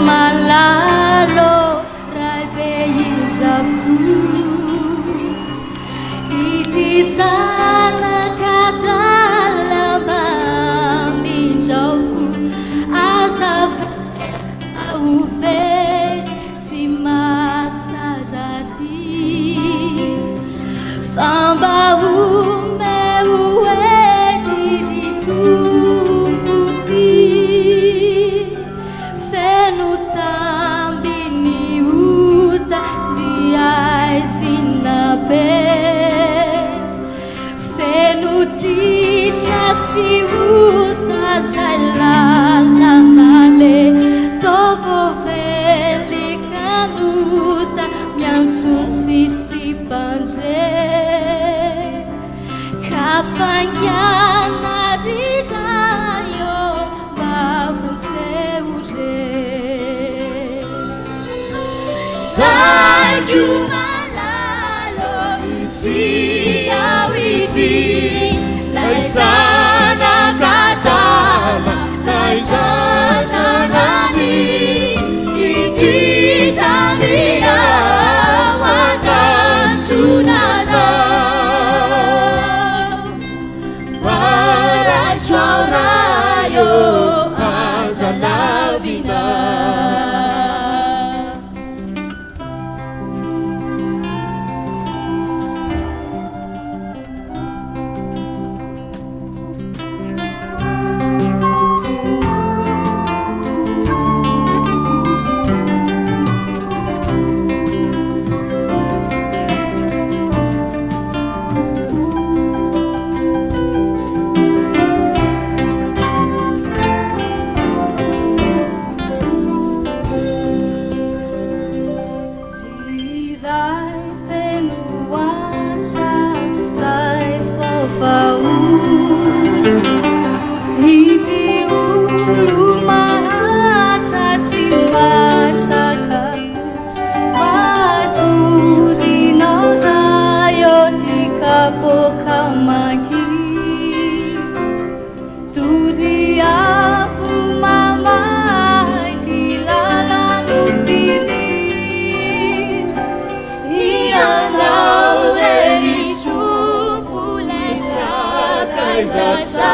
Malalo rai beija fu iti sana katalaba mijau fu azaf au ver si masajati famba u meu eritu puti fenuta si uta salala male tovo veli kanuta miantsun sisi banje kafanyana rijayo bavunse uje Sanju malalo iti awiti sana katala naijajanani iti tamia wadantunana warachwarayo azalavina Iti ulu mahacat si macakaku Masuri no rayo tika pokamaki Turi afu mamai tilala nufini Iana ureli chupule sa kaizatsa